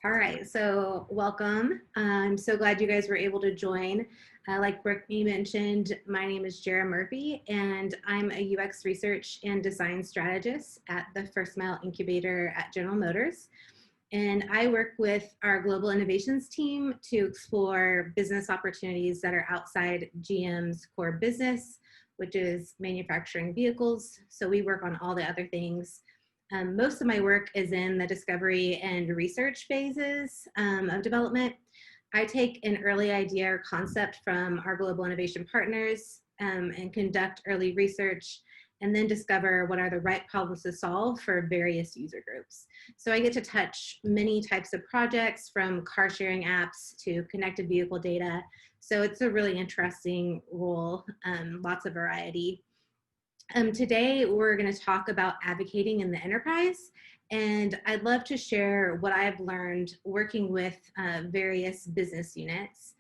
All right, so welcome. I'm so glad you guys were able to join. Like Brittany mentioned, my name is Jerra Murphy, and I'm a UX research and design strategist at the First Mile Incubator at General Motors. And I work with our global innovations team to explore business opportunities that are outside GM's core business, which is manufacturing vehicles. So we work on all the other things. Most of my work is in the discovery and research phases of development. I take an early idea or concept from our global innovation partners and conduct early research and then discover what are the right problems to solve for various user groups. So I get to touch many types of projects, from car sharing apps to connected vehicle data. So it's a really interesting role, lots of variety. Today, we're going to talk about advocating in the enterprise, and I'd love to share what I've learned working with various business units.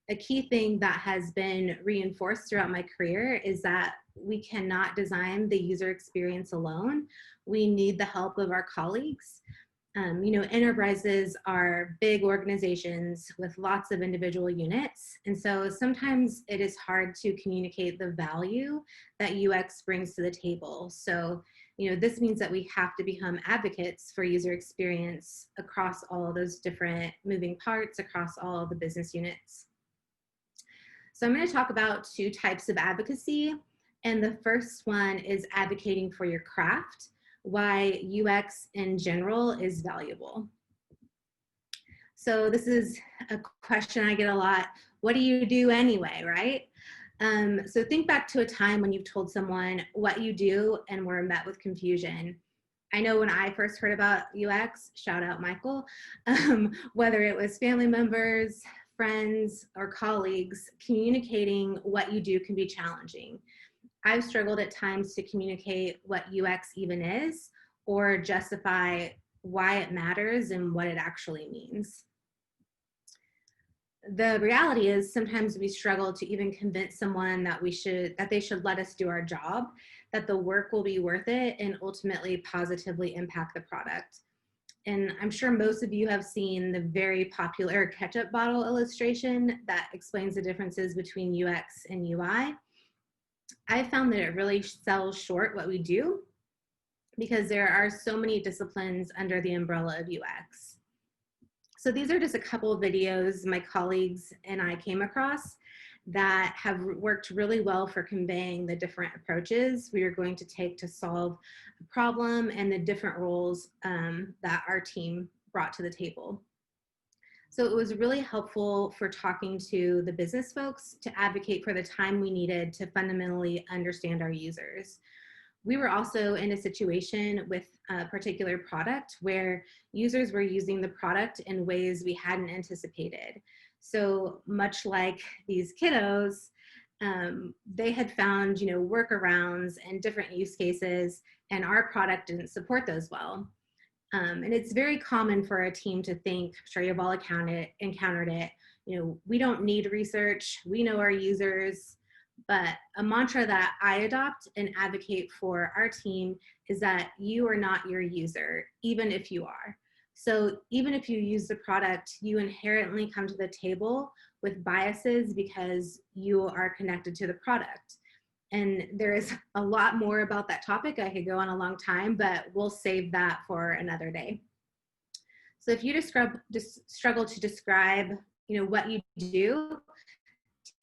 A key thing that has been reinforced throughout my career is that we cannot design the user experience alone. We need the help of our colleagues. Enterprises are big organizations with lots of individual units. And so sometimes it is hard to communicate the value that UX brings to the table. So, this means that we have to become advocates for user experience across all of those different moving parts, across all of the business units. So I'm going to talk about two types of advocacy. And the first one is advocating for your craft, why UX in general is valuable. So this is a question I get a lot. What do you do anyway, right? So think back to a time when you've told someone what you do and were met with confusion. I know when I first heard about UX, shout out Michael, whether it was family members, friends, or colleagues, communicating what you do can be challenging. I've struggled at times to communicate what UX even is or justify why it matters and what it actually means. The reality is sometimes we struggle to even convince someone that they should let us do our job, that the work will be worth it and ultimately positively impact the product. And I'm sure most of you have seen the very popular ketchup bottle illustration that explains the differences between UX and UI. I found that it really sells short what we do because there are so many disciplines under the umbrella of UX. So these are just a couple of videos my colleagues and I came across that have worked really well for conveying the different approaches we are going to take to solve a problem and the different roles that our team brought to the table. So it was really helpful for talking to the business folks to advocate for the time we needed to fundamentally understand our users. We were also in a situation with a particular product where users were using the product in ways we hadn't anticipated. So much like these kiddos, they had found, workarounds and different use cases, and our product didn't support those well. And it's very common for a team to think, I'm sure you've all encountered it, we don't need research, we know our users. But a mantra that I adopt and advocate for our team is that you are not your user, even if you are. So even if you use the product, you inherently come to the table with biases because you are connected to the product. And there is a lot more about that topic. I could go on a long time, but we'll save that for another day. So if you struggle to describe, what you do,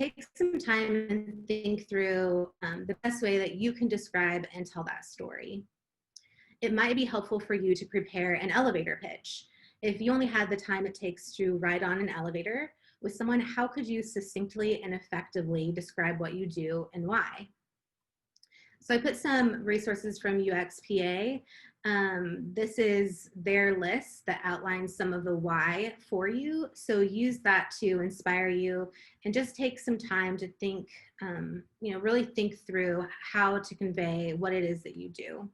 take some time and think through the best way that you can describe and tell that story. It might be helpful for you to prepare an elevator pitch. If you only had the time it takes to ride on an elevator with someone, how could you succinctly and effectively describe what you do and why? So I put some resources from UXPA. This is their list that outlines some of the why for you. So use that to inspire you and just take some time to think, really think through how to convey what it is that you do.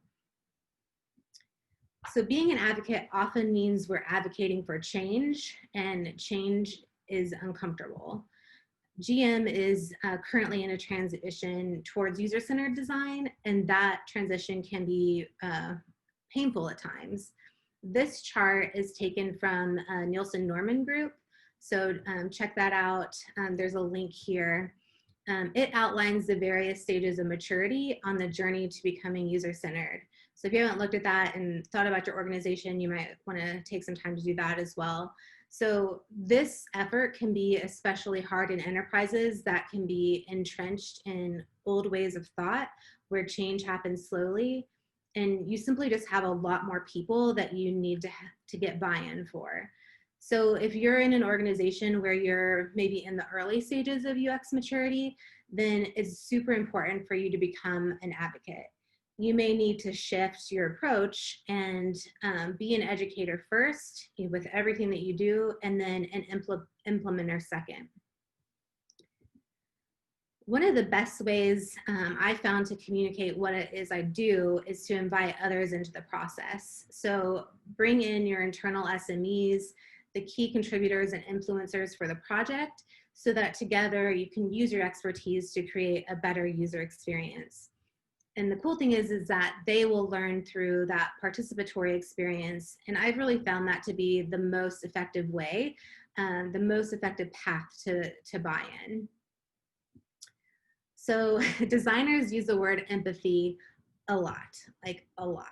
So being an advocate often means we're advocating for change, and change is uncomfortable. GM is currently in a transition towards user-centered design, and that transition can be painful at times. This chart is taken from Nielsen Norman Group. So check that out. There's a link here. It outlines the various stages of maturity on the journey to becoming user-centered. So if you haven't looked at that and thought about your organization, you might want to take some time to do that as well. So this effort can be especially hard in enterprises that can be entrenched in old ways of thought where change happens slowly. And you simply just have a lot more people that you need to get buy-in for. So if you're in an organization where you're maybe in the early stages of UX maturity, then it's super important for you to become an advocate. You may need to shift your approach and be an educator first with everything that you do, and then an implementer second. One of the best ways I found to communicate what it is I do is to invite others into the process. So bring in your internal SMEs, the key contributors and influencers for the project, so that together you can use your expertise to create a better user experience. And the cool thing is that they will learn through that participatory experience. And I've really found that to be the most effective way, the most effective path to buy-in. So designers use the word empathy a lot, like a lot.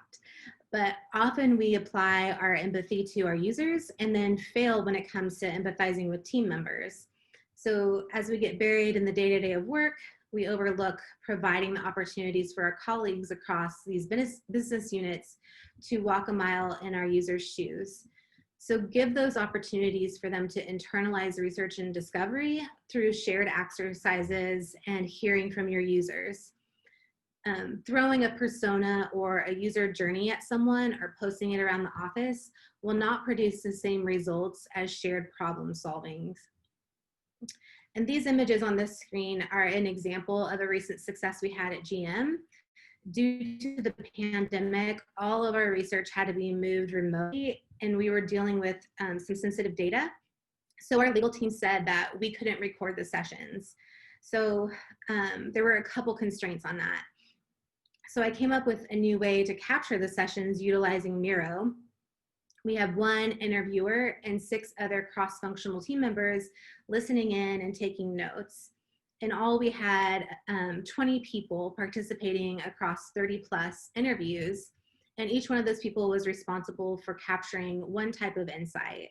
But often we apply our empathy to our users and then fail when it comes to empathizing with team members. So as we get buried in the day-to-day of work, we overlook providing the opportunities for our colleagues across these business units to walk a mile in our users' shoes. So give those opportunities for them to internalize research and discovery through shared exercises and hearing from your users. Throwing a persona or a user journey at someone or posting it around the office will not produce the same results as shared problem solving. And these images on this screen are an example of a recent success we had at GM. Due to the pandemic, all of our research had to be moved remotely, and we were dealing with some sensitive data. So our legal team said that we couldn't record the sessions. So there were a couple constraints on that. So I came up with a new way to capture the sessions utilizing Miro. We have one interviewer and 6 other cross-functional team members listening in and taking notes. In all, we had 20 people participating across 30+ interviews, and each one of those people was responsible for capturing one type of insight.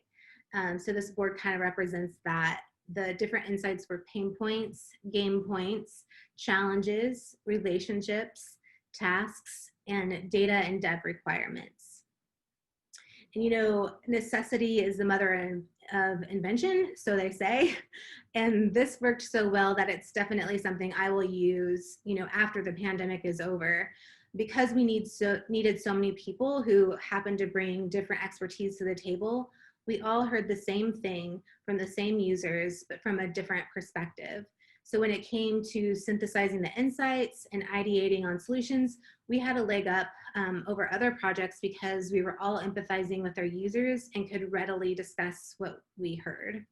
So this board kind of represents that. The different insights were pain points, game points, challenges, relationships, tasks, and data and dev requirements. And you know, necessity is the mother of invention, so they say. And this worked so well that it's definitely something I will use, you know, after the pandemic is over, because we needed so many people who happened to bring different expertise to the table. We all heard the same thing from the same users, but from a different perspective. So when it came to synthesizing the insights and ideating on solutions, we had a leg up over other projects because we were all empathizing with our users and could readily discuss what we heard.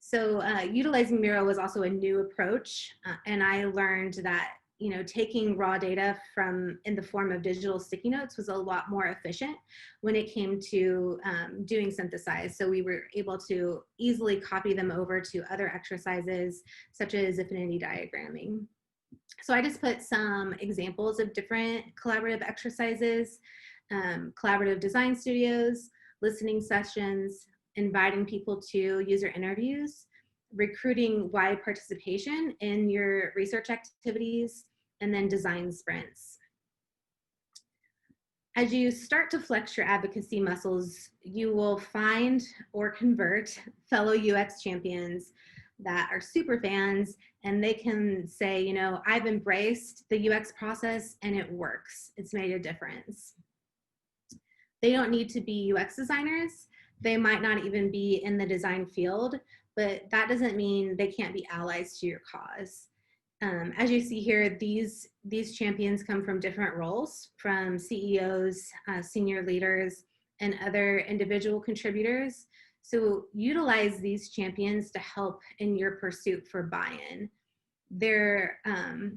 So utilizing Miro was also a new approach, and I learned that, you know, taking raw data in the form of digital sticky notes was a lot more efficient when it came to doing synthesize. So we were able to easily copy them over to other exercises, such as affinity diagramming. So I just put some examples of different collaborative exercises, collaborative design studios, listening sessions, inviting people to user interviews, recruiting wide participation in your research activities, and then design sprints. As you start to flex your advocacy muscles, you will find or convert fellow UX champions that are super fans, and they can say, you know, I've embraced the UX process and it works. It's made a difference. They don't need to be UX designers. They might not even be in the design field, but that doesn't mean they can't be allies to your cause. As you see here, these champions come from different roles, from CEOs, senior leaders, and other individual contributors. So utilize these champions to help in your pursuit for buy-in.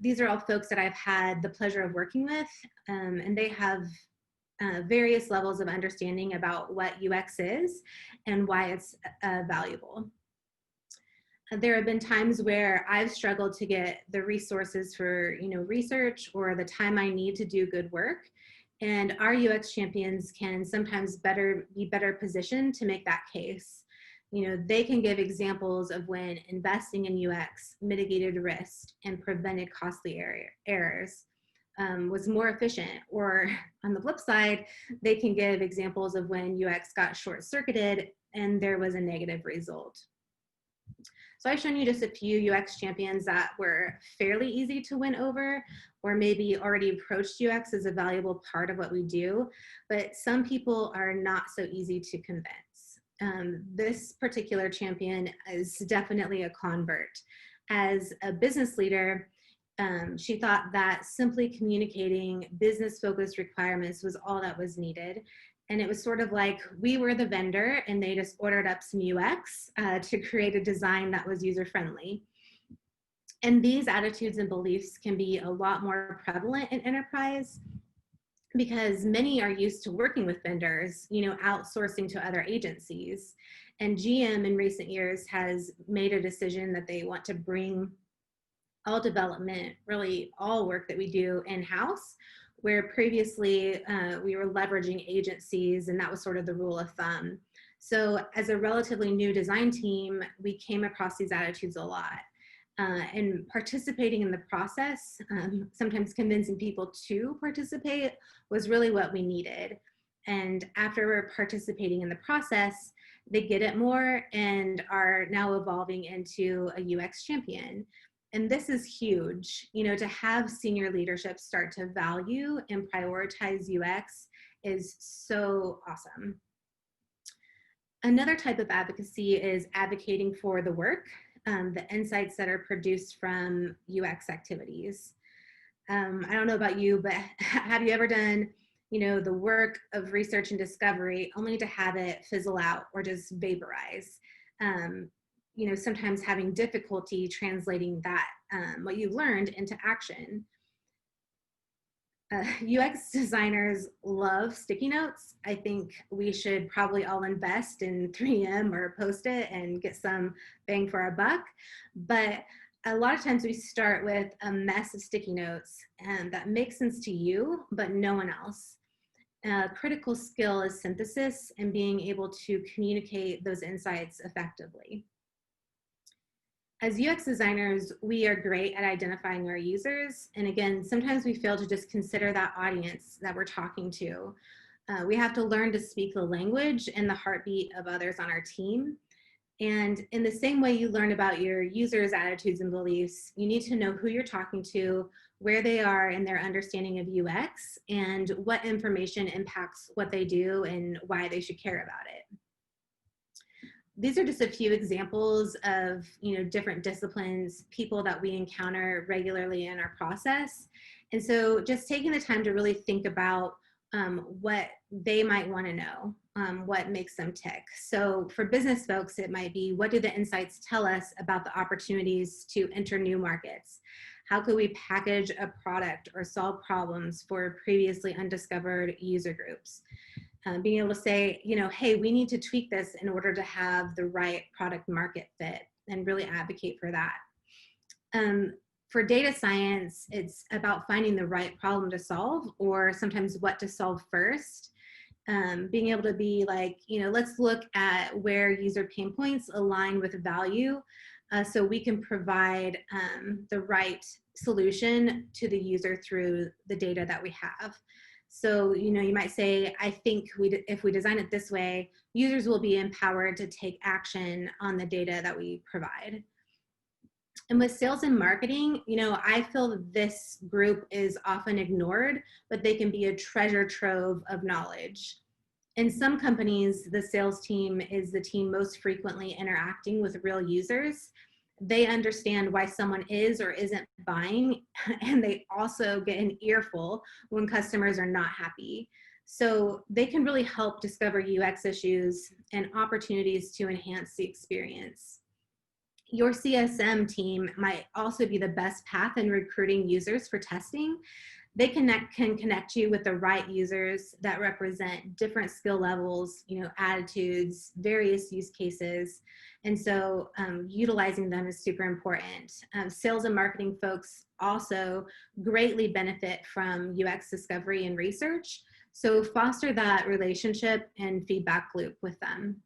These are all folks that I've had the pleasure of working with, and they have various levels of understanding about what UX is and why it's valuable. There have been times where I've struggled to get the resources for, research or the time I need to do good work. And our UX champions can sometimes be better positioned to make that case. They can give examples of when investing in UX mitigated risk and prevented costly errors, was more efficient. Or on the flip side, they can give examples of when UX got short-circuited and there was a negative result. So I've shown you just a few UX champions that were fairly easy to win over, or maybe already approached UX as a valuable part of what we do, but some people are not so easy to convince. This particular champion is definitely a convert. As a business leader, she thought that simply communicating business-focused requirements was all that was needed. And it was sort of like we were the vendor and they just ordered up some UX to create a design that was user-friendly. And these attitudes and beliefs can be a lot more prevalent in enterprise because many are used to working with vendors, outsourcing to other agencies. And GM in recent years has made a decision that they want to bring all development, really all work that we do in-house, where previously we were leveraging agencies and that was sort of the rule of thumb. So as a relatively new design team, we came across these attitudes a lot. And participating in the process, sometimes convincing people to participate was really what we needed. And after participating in the process, they get it more and are now evolving into a UX champion. And this is huge, to have senior leadership start to value and prioritize UX is so awesome. Another type of advocacy is advocating for the work, the insights that are produced from UX activities. I don't know about you, but have you ever done, the work of research and discovery only to have it fizzle out or just vaporize? Sometimes having difficulty translating that, what you learned into action. UX designers love sticky notes. I think we should probably all invest in 3M or Post-it and get some bang for our buck. But a lot of times we start with a mess of sticky notes that make sense to you, but no one else. Critical skill is synthesis and being able to communicate those insights effectively. As UX designers, we are great at identifying our users. And again, sometimes we fail to just consider that audience that we're talking to. We have to learn to speak the language and the heartbeat of others on our team. And in the same way you learn about your users' attitudes and beliefs, you need to know who you're talking to, where they are in their understanding of UX, and what information impacts what they do and why they should care about it. These are just a few examples of different disciplines, people that we encounter regularly in our process. And so just taking the time to really think about what they might want to know, what makes them tick. So for business folks, it might be, what do the insights tell us about the opportunities to enter new markets? How could we package a product or solve problems for previously undiscovered user groups? Being able to say, hey, we need to tweak this in order to have the right product market fit and really advocate for that. For data science, it's about finding the right problem to solve or sometimes what to solve first. Being able to be like, let's look at where user pain points align with value so we can provide the right solution to the user through the data that we have. So, you might say, I think if we design it this way, users will be empowered to take action on the data that we provide. And with sales and marketing, I feel that this group is often ignored, but they can be a treasure trove of knowledge. In some companies, the sales team is the team most frequently interacting with real users. They understand why someone is or isn't buying, and they also get an earful when customers are not happy. So they can really help discover UX issues and opportunities to enhance the experience. Your CSM team might also be the best path in recruiting users for testing. They can connect you with the right users that represent different skill levels, attitudes, various use cases. And so utilizing them is super important. Sales and marketing folks also greatly benefit from UX discovery and research. So foster that relationship and feedback loop with them.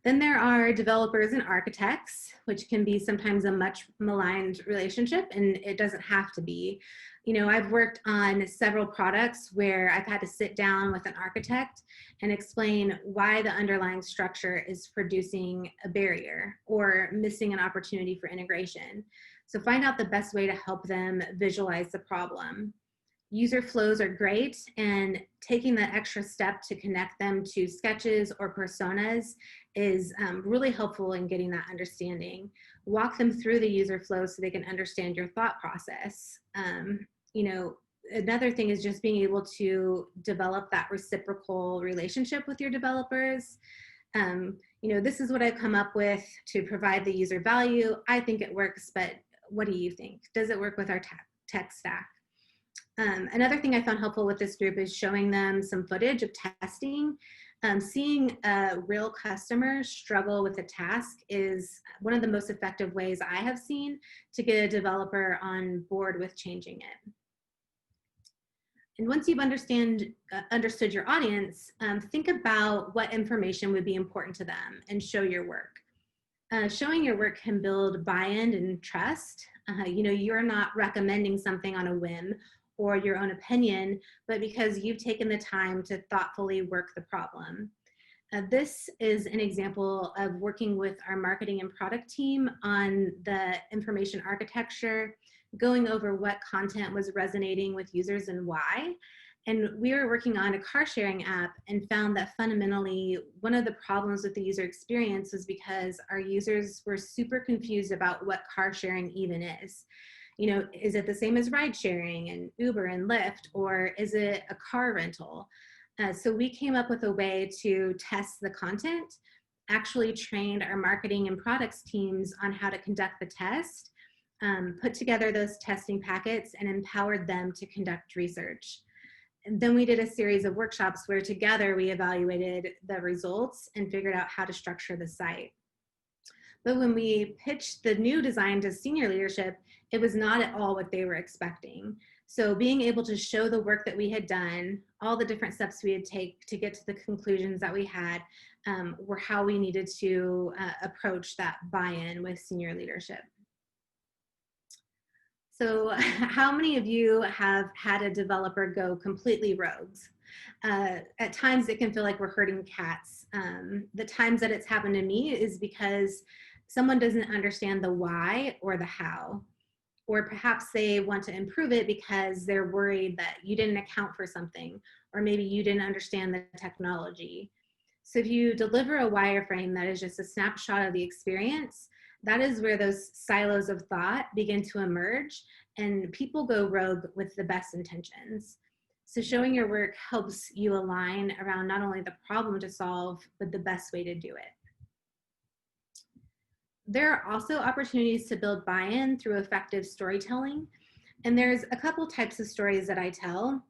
Then there are developers and architects, which can be sometimes a much maligned relationship, and it doesn't have to be. I've worked on several products where I've had to sit down with an architect and explain why the underlying structure is producing a barrier or missing an opportunity for integration. So find out the best way to help them visualize the problem. User flows are great, and taking that extra step to connect them to sketches or personas is really helpful in getting that understanding. Walk them through the user flow so they can understand your thought process. Another thing is just being able to develop that reciprocal relationship with your developers. This is what I've come up with to provide the user value. I think it works, but what do you think? Does it work with our tech stack? Another thing I found helpful with this group is showing them some footage of testing. Seeing a real customer struggle with a task is one of the most effective ways I have seen to get a developer on board with changing it. And once you've understood your audience, think about what information would be important to them and show your work. Showing your work can build buy-in and trust. You're not recommending something on a whim or your own opinion, but because you've taken the time to thoughtfully work the problem. This is an example of working with our marketing and product team on the information architecture, going over what content was resonating with users and why. And we were working on a car sharing app and found that fundamentally one of the problems with the user experience was because our users were super confused about what car sharing even is. Is it the same as ride sharing and Uber and Lyft, or is it a car rental? So we came up with a way to test the content, actually trained our marketing and products teams on how to conduct the test, put together those testing packets, and empowered them to conduct research. And then we did a series of workshops where together we evaluated the results and figured out how to structure the site. But when we pitched the new design to senior leadership, it was not at all what they were expecting. So being able to show the work that we had done, all the different steps we had taken to get to the conclusions that we had, were how we needed to approach that buy-in with senior leadership. So how many of you have had a developer go completely rogues? At times it can feel like we're herding cats. The times that it's happened to me is because someone doesn't understand the why or the how, or perhaps they want to improve it because they're worried that you didn't account for something, or maybe you didn't understand the technology. So if you deliver a wireframe that is just a snapshot of the experience, that is where those silos of thought begin to emerge and people go rogue with the best intentions. So showing your work helps you align around not only the problem to solve, but the best way to do it. There are also opportunities to build buy-in through effective storytelling. And there's a couple types of stories that I tell: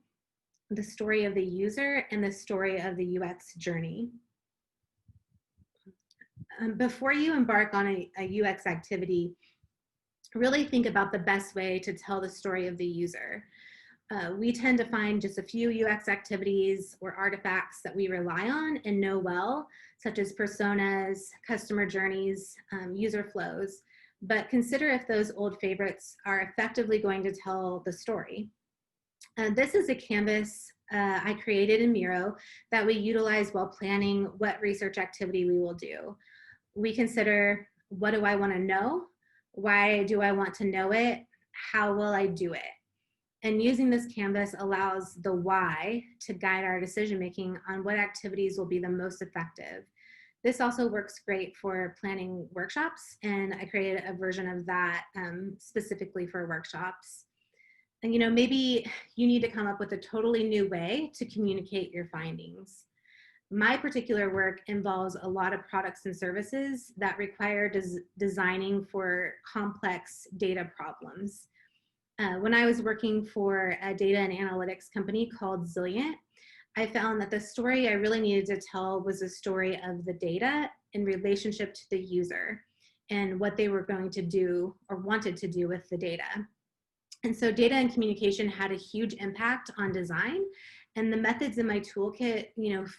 the story of the user and the story of the UX journey. Before you embark on a UX activity, really think about the best way to tell the story of the user. We tend to find just a few UX activities or artifacts that we rely on and know well, such as personas, customer journeys, user flows, but consider if those old favorites are effectively going to tell the story. This is a canvas I created in Miro that we utilize while planning what research activity we will do. We consider, what do I want to know? Why do I want to know it? How will I do it? And using this canvas allows the why to guide our decision-making on what activities will be the most effective. This also works great for planning workshops, and I created a version of that specifically for workshops. And maybe you need to come up with a totally new way to communicate your findings. My particular work involves a lot of products and services that require designing for complex data problems. When I was working for a data and analytics company called Zilliant, I found that the story I really needed to tell was a story of the data in relationship to the user and what they were going to do or wanted to do with the data. And so data and communication had a huge impact on design, and the methods in my toolkit,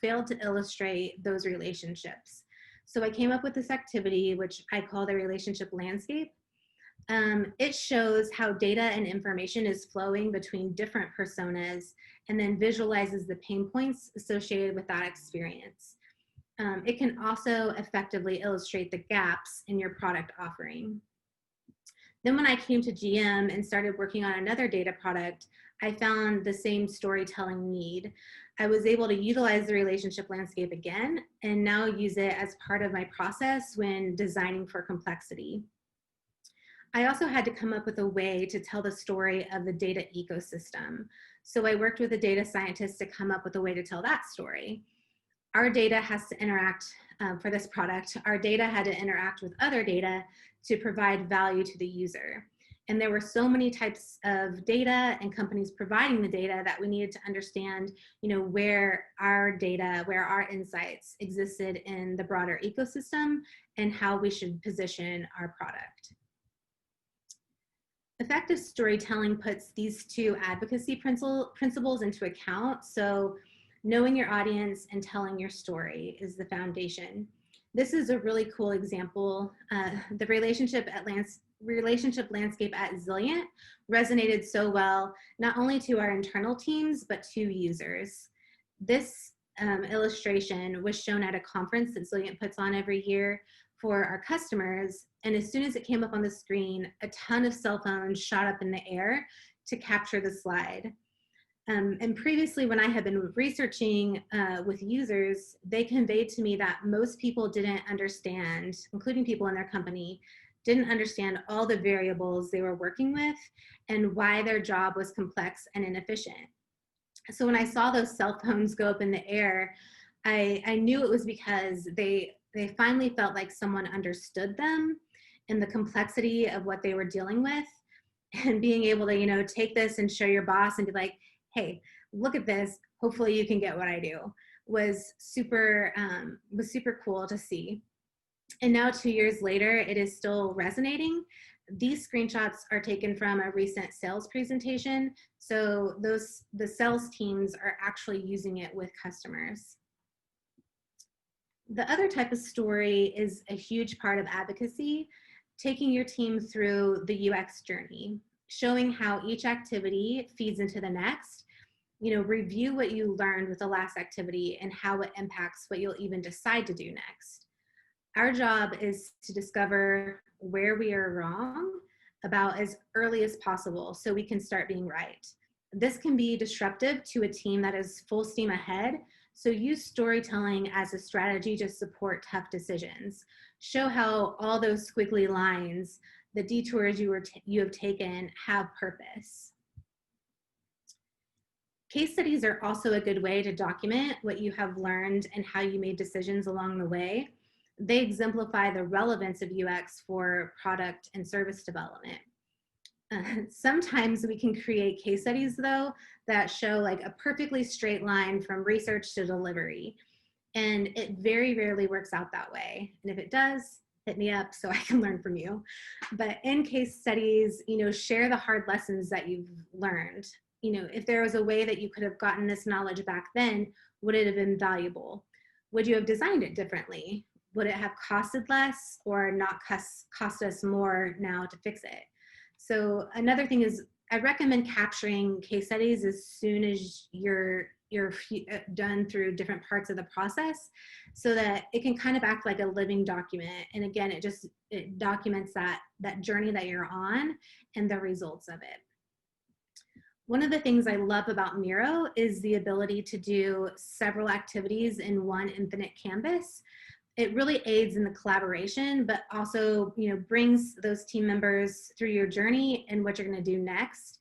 failed to illustrate those relationships. So I came up with this activity, which I call the relationship landscape. It shows how data and information is flowing between different personas and then visualizes the pain points associated with that experience. It can also effectively illustrate the gaps in your product offering. Then when I came to GM and started working on another data product, I found the same storytelling need. I was able to utilize the relationship landscape again and now use it as part of my process when designing for complexity. I also had to come up with a way to tell the story of the data ecosystem. So I worked with a data scientist to come up with a way to tell that story. Our data has to interact, for this product, our data had to interact with other data to provide value to the user. And there were so many types of data and companies providing the data that we needed to understand, where our data, where our insights existed in the broader ecosystem and how we should position our product. Effective storytelling puts these two advocacy principles into account. So knowing your audience and telling your story is the foundation. This is a really cool example. The relationship landscape at Zilliant resonated so well, not only to our internal teams, but to users. This illustration was shown at a conference that Zilliant puts on every year for our customers. And as soon as it came up on the screen, a ton of cell phones shot up in the air to capture the slide. And previously, when I had been researching with users, they conveyed to me that most people didn't understand, including people in their company, didn't understand all the variables they were working with and why their job was complex and inefficient. So when I saw those cell phones go up in the air, I knew it was because they finally felt like someone understood them and the complexity of what they were dealing with, and being able to, take this and show your boss and be like, hey, look at this, hopefully you can get what I do, was super cool to see. And now 2 years later, it is still resonating. These screenshots are taken from a recent sales presentation. So the sales teams are actually using it with customers. The other type of story is a huge part of advocacy, taking your team through the UX journey, showing how each activity feeds into the next. Review what you learned with the last activity and how it impacts what you'll even decide to do next. Our job is to discover where we are wrong about as early as possible so we can start being right. This can be disruptive to a team that is full steam ahead, so use storytelling as a strategy to support tough decisions. Show how all those squiggly lines, the detours you have taken, have purpose. Case studies are also a good way to document what you have learned and how you made decisions along the way. They exemplify the relevance of UX for product and service development. Sometimes we can create case studies, though, that show like a perfectly straight line from research to delivery. And it very rarely works out that way. And if it does, hit me up so I can learn from you. But in case studies, share the hard lessons that you've learned. If there was a way that you could have gotten this knowledge back then, would it have been valuable? Would you have designed it differently? Would it have costed less or not cost us more now to fix it? So another thing is I recommend capturing case studies as soon as you're done through different parts of the process so that it can kind of act like a living document. And again, it documents that journey that you're on and the results of it. One of the things I love about Miro is the ability to do several activities in one infinite canvas. It really aids in the collaboration, but also, brings those team members through your journey and what you're going to do next.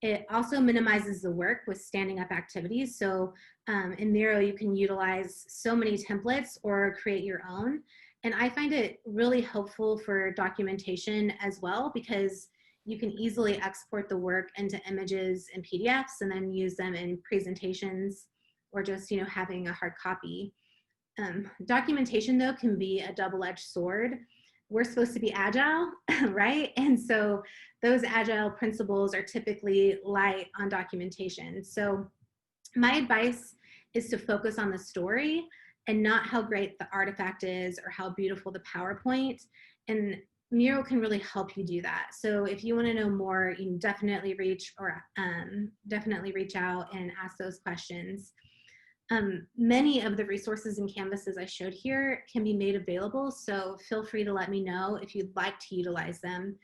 It also minimizes the work with standing up activities. So in Miro, you can utilize so many templates or create your own. And I find it really helpful for documentation as well, because You can easily export the work into images and PDFs and then use them in presentations or just, having a hard copy. Documentation, though, can be a double-edged sword. We're supposed to be agile, right? And so those agile principles are typically light on documentation. So my advice is to focus on the story and not how great the artifact is or how beautiful the PowerPoint. And Miro can really help you do that. So if you want to know more, you can definitely reach out and ask those questions. Many of the resources and canvases I showed here can be made available, so feel free to let me know if you'd like to utilize them.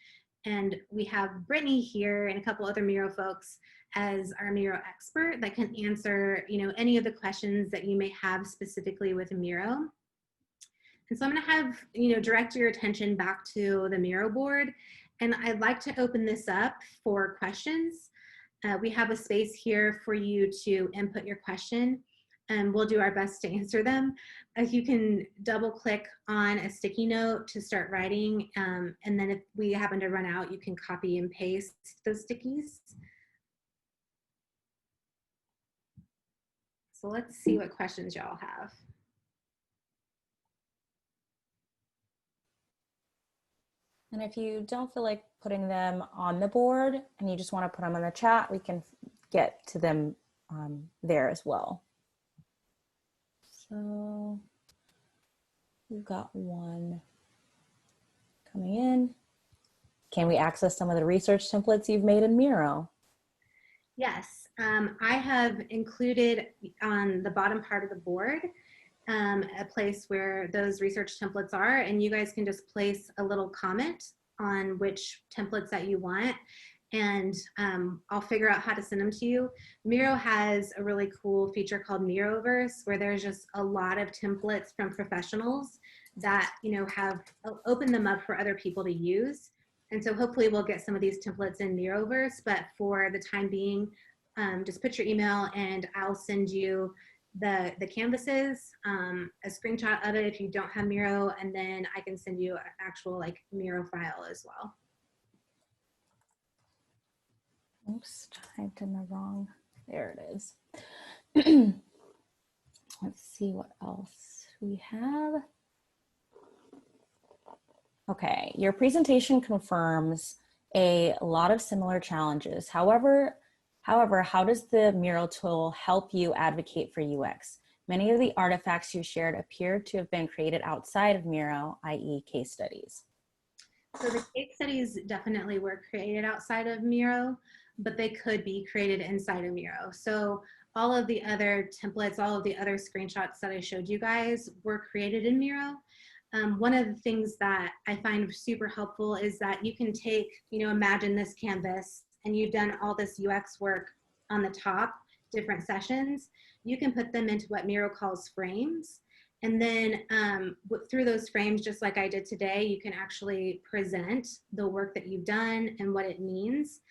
And we have Brittany here and a couple other Miro folks as our Miro expert that can answer, any of the questions that you may have specifically with Miro. And so I'm going to have, direct your attention back to the Miro board, and I'd like to open this up for questions. We have a space here for you to input your question, and we'll do our best to answer them. You can double click on a sticky note to start writing, and then if we happen to run out, you can copy and paste those stickies. So let's see what questions y'all have. And if you don't feel like putting them on the board and you just want to put them in the chat, we can get to them there as well. So we've got one coming in. Can we access some of the research templates you've made in Miro? Yes, I have included on the bottom part of the board a place where those research templates are, and you guys can just place a little comment on which templates that you want, and I'll figure out how to send them to you. Miro has a really cool feature called Miroverse, where there's just a lot of templates from professionals that have opened them up for other people to use. And so hopefully we'll get some of these templates in Miroverse, but for the time being, just put your email and I'll send you the canvases, a screenshot of it if you don't have Miro, and then I can send you an actual Miro file as well. Oops, typed in the wrong, there it is. Let's see what else we have. Okay, your presentation confirms a lot of similar challenges. However, how does the Miro tool help you advocate for UX? Many of the artifacts you shared appear to have been created outside of Miro, i.e. case studies. So the case studies definitely were created outside of Miro, but they could be created inside of Miro. So all of the other templates, all of the other screenshots that I showed you guys were created in Miro. One of the things that I find super helpful is that you can take, imagine this canvas and you've done all this UX work on the top, different sessions. You can put them into what Miro calls frames. And then through those frames, just like I did today, you can actually present the work that you've done and what it means.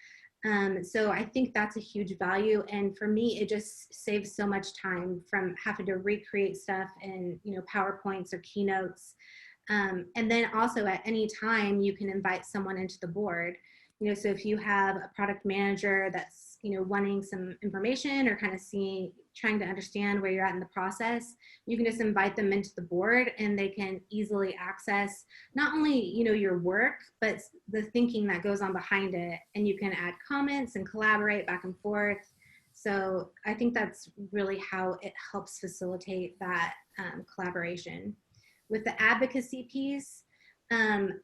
So I think that's a huge value. And for me, it just saves so much time from having to recreate stuff in, PowerPoints or keynotes. And then also at any time, you can invite someone into the board. So if you have a product manager that's, wanting some information or kind of trying to understand where you're at in the process, you can just invite them into the board and they can easily access not only, your work, but the thinking that goes on behind it. And you can add comments and collaborate back and forth. So I think that's really how it helps facilitate that collaboration. With the advocacy piece,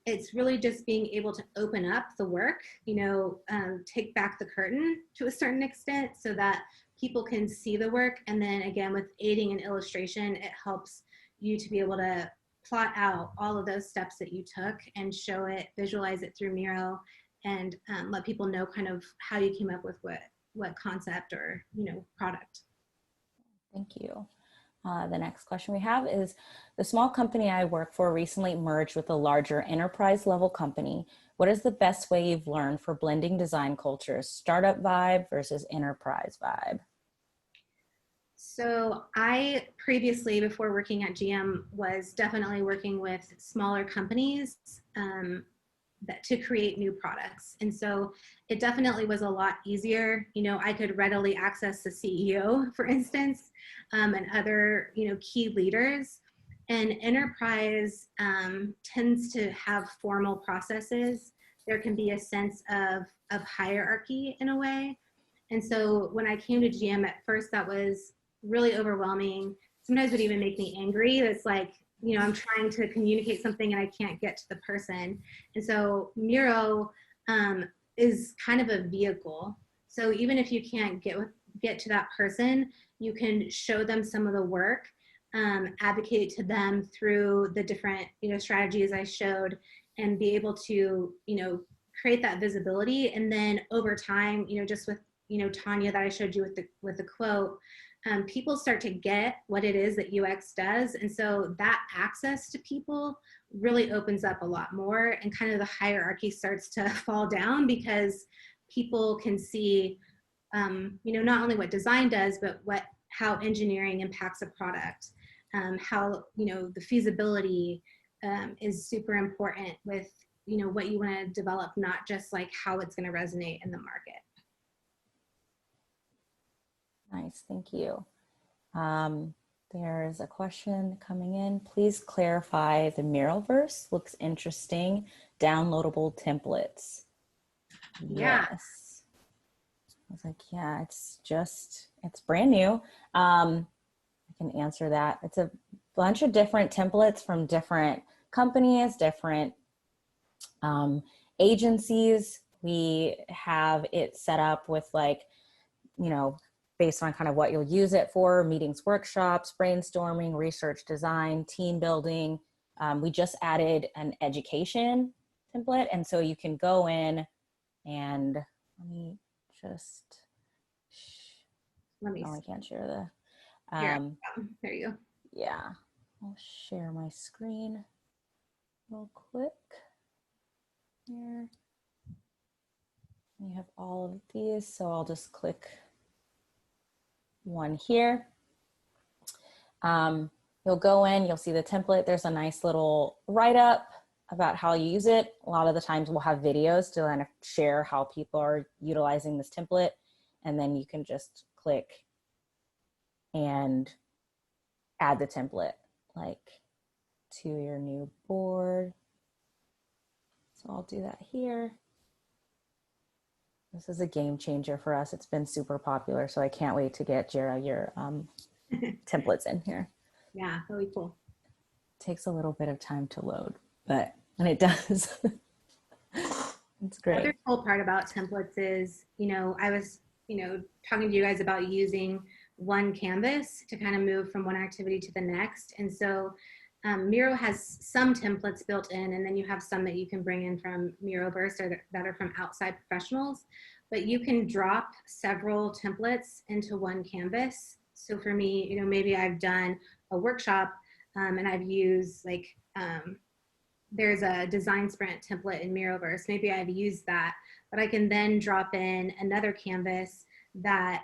it's really just being able to open up the work, take back the curtain to a certain extent so that people can see the work. And then again, with aiding and illustration, it helps you to be able to plot out all of those steps that you took and show it, visualize it through Miro, and let people know kind of how you came up with what concept or, product. Thank you. The next question we have is, the small company I work for recently merged with a larger enterprise level company. What is the best way you've learned for blending design cultures, startup vibe versus enterprise vibe? So I previously, before working at GM, was definitely working with smaller companies, to create new products. And so it definitely was a lot easier. You know, I could readily access the CEO, for instance, and other, you know, key leaders. And enterprise tends to have formal processes. There can be a sense of hierarchy in a way. And so when I came to GM at first, that was really overwhelming. Sometimes it would even make me angry. It's like, you know, I'm trying to communicate something and I can't get to the person. And so Miro is kind of a vehicle. So even if you can't get to that person, you can show them some of the work, advocate to them through the different, you know, strategies I showed, and be able to, you know, create that visibility. And then over time, you know, just with, you know, Tanya that I showed you with the quote, people start to get what it is that UX does. And so that access to people really opens up a lot more, and kind of the hierarchy starts to fall down, because people can see, you know, not only what design does, but how engineering impacts a product, how, you know, the feasibility is super important with, you know, what you want to develop, not just like how it's going to resonate in the market. Nice, thank you. There's a question coming in. Please clarify the Miroverse. Looks interesting. Downloadable templates. Yeah. Yes. I was like, yeah, it's brand new. I can answer that. It's a bunch of different templates from different companies, different agencies. We have it set up with, like, you know, based on kind of what you'll use it for: meetings, workshops, brainstorming, research, design, team building. We just added an education template. And so you can go in and let me I can't share the, there you go. Yeah, I'll share my screen real quick here. We have all of these, so I'll just click one here. You'll go in, you'll see the template. There's a nice little write-up about how you use it. A lot of the times we'll have videos to kind of share how people are utilizing this template, and then you can just click and add the template, like, to your new board. So I'll do that here. This is a game changer for us. It's been super popular, so I can't wait to get Jerra your templates in here. Yeah, really cool. It takes a little bit of time to load, but when it does, it's great. The other cool part about templates is, you know, I was, you know, talking to you guys about using one canvas to kind of move from one activity to the next. And so Miro has some templates built in, and then you have some that you can bring in from Miroverse or that are from outside professionals, but you can drop several templates into one canvas. So for me, you know, maybe I've done a workshop and I've used, like, there's a design sprint template in Miroverse. Maybe I've used that, but I can then drop in another canvas that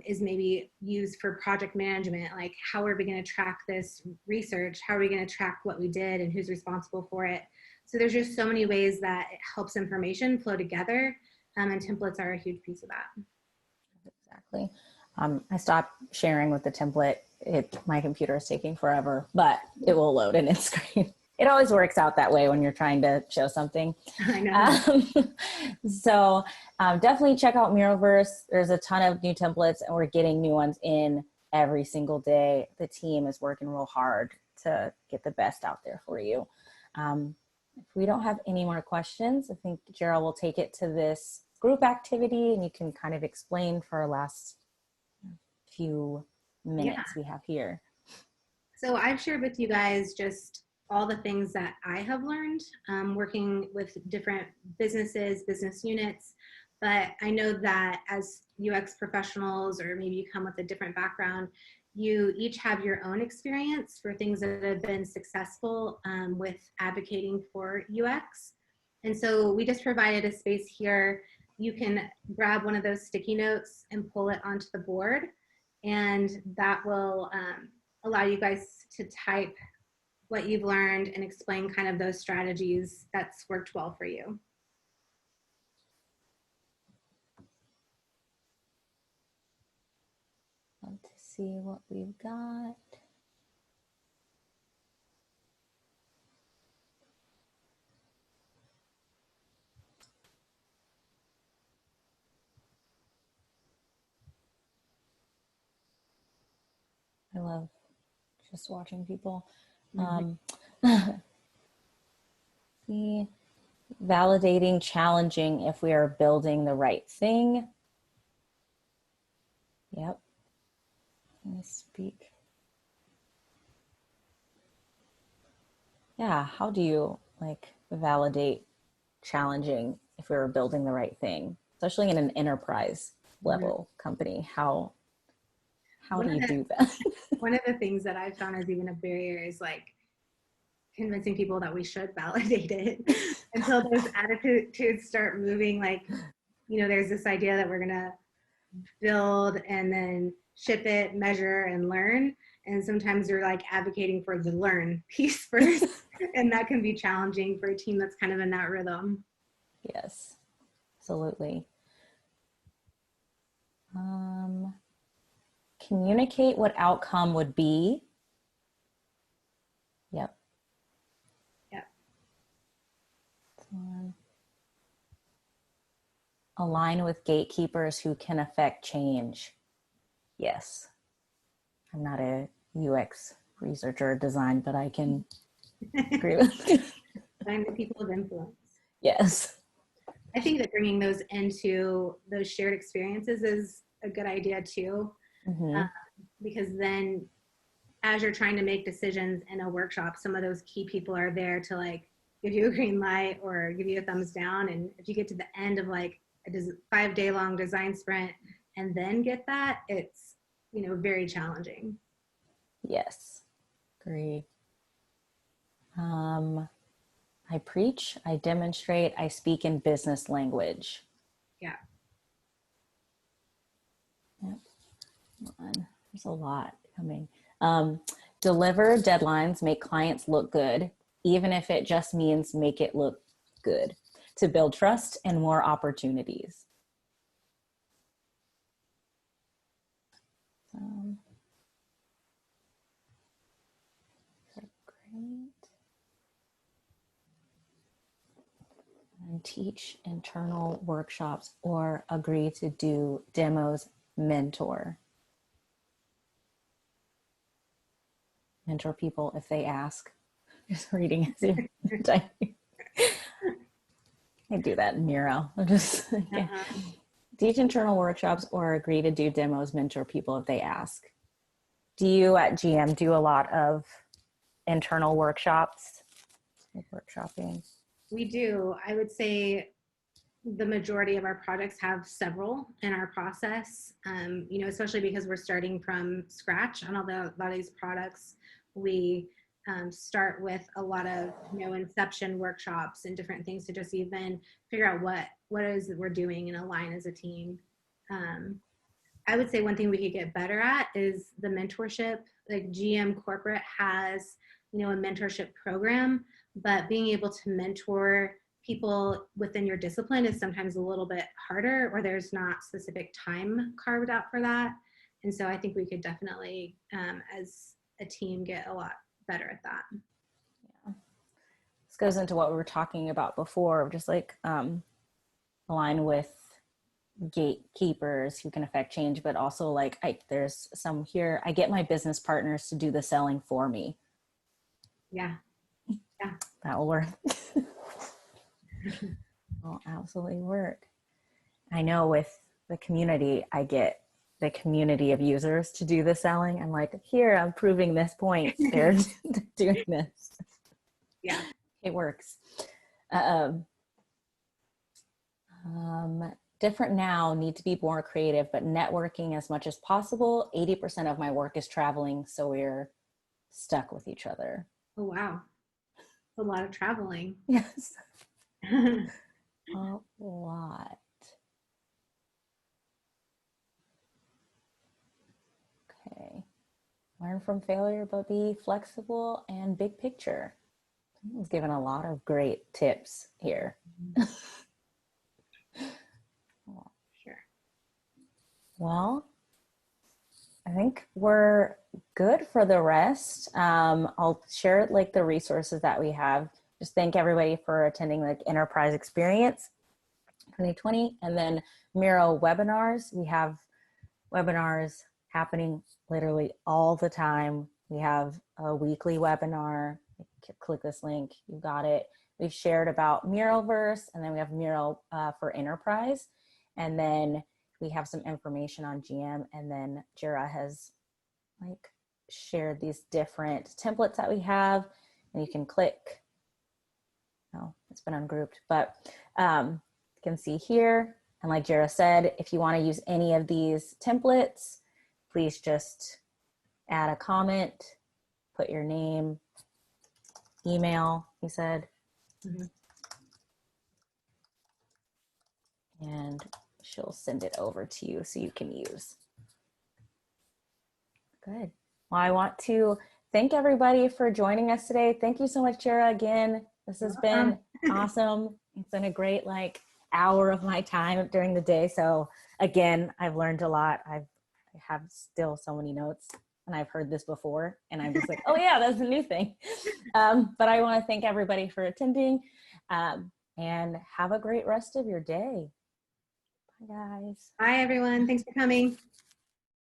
is maybe used for project management. Like, how are we going to track this research? How are we going to track what we did and who's responsible for it? So there's just so many ways that it helps information flow together, and templates are a huge piece of that. Exactly. I stopped sharing with the template. My computer is taking forever, but it will load in its screen. It always works out that way when you're trying to show something. I know. So definitely check out Miroverse. There's a ton of new templates, and we're getting new ones in every single day. The team is working real hard to get the best out there for you. If we don't have any more questions, I think Jerra will take it to this group activity, and you can kind of explain for our last few minutes we have here. So I've shared with you guys just all the things that I have learned working with different businesses, business units. But I know that as UX professionals, or maybe you come with a different background, you each have your own experience for things that have been successful with advocating for UX. And so we just provided a space here. You can grab one of those sticky notes and pull it onto the board, and that will allow you guys to type what you've learned and explain kind of those strategies that's worked well for you. Love to see what we've got. I love just watching people. See, validating, challenging if we are building the right thing. Yep. Let me speak. Yeah, how do you like validate challenging if we were building the right thing, especially in an enterprise level company? How do you do that? One of the things that I've found is even a barrier is like convincing people that we should validate it until those attitudes start moving. Like, you know, there's this idea that we're going to build and then ship it, measure, and learn. And sometimes you're like advocating for the learn piece first. And that can be challenging for a team that's kind of in that rhythm. Yes, absolutely. Communicate what outcome would be. Yep. Yep. Align with gatekeepers who can affect change. Yes. I'm not a UX researcher or design, but I can agree with you. Find the people of influence. Yes. I think that bringing those into those shared experiences is a good idea too. Because then as you're trying to make decisions in a workshop, some of those key people are there to like give you a green light or give you a thumbs down. And if you get to the end of like a 5-day long design sprint and then get that, it's, you know, very challenging. Yes. Agree. I preach, I demonstrate, I speak in business language. Yeah. Yep. There's a lot coming. Deliver deadlines, make clients look good, even if it just means make it look good, to build trust and more opportunities. Great. And teach internal workshops or agree to do demos, mentor people if they ask. Just reading as you're typing. I do that in Miro. I'm just teach internal workshops or agree to do demos, mentor people if they ask. Do you at GM do a lot of internal workshops? Workshopping? We do. I would say the majority of our projects have several in our process, you know, especially because we're starting from scratch on a lot of these products. We start with a lot of, you know, inception workshops and different things to just even figure out what is it we're doing and align as a team. I would say one thing we could get better at is the mentorship. Like GM Corporate has, you know, a mentorship program, but being able to mentor people within your discipline is sometimes a little bit harder, or there's not specific time carved out for that. And so I think we could definitely, as a team, get a lot better at that. Yeah. This goes into what we were talking about before, just like align with gatekeepers who can affect change, but also like there's some here, I get my business partners to do the selling for me. Yeah. That will work. Will absolutely work. I know with the community, I get the community of users to do the selling. I'm like, here, I'm proving this point. They're doing this. Yeah. It works. Different now, need to be more creative, but networking as much as possible. 80% of my work is traveling, so we're stuck with each other. Oh, wow. A lot of traveling. Yes. A lot. Okay. Learn from failure, but be flexible and big picture. I was given a lot of great tips here. Sure. Well, I think we're good for the rest. I'll share like the resources that we have. Just thank everybody for attending like Enterprise Experience 2020, and then Miro webinars. We have webinars happening literally all the time. We have a weekly webinar. Click this link, you got it. We've shared about Miroverse, and then we have Miro for Enterprise, and then we have some information on GM, and then Jerra has like shared these different templates that we have, and you can click. Oh, it's been ungrouped, but you can see here. And like Jerra said, if you want to use any of these templates, please just add a comment, put your name, email, he said. And she'll send it over to you so you can use. Good. Well, I want to thank everybody for joining us today. Thank you so much, Jerra, again. This has been awesome. It's been a great like hour of my time during the day. So again, I've learned a lot. I have still so many notes, and I've heard this before, and I'm just like, oh yeah, that's a new thing. But I want to thank everybody for attending, and have a great rest of your day. Bye, guys. Bye, everyone. Thanks for coming.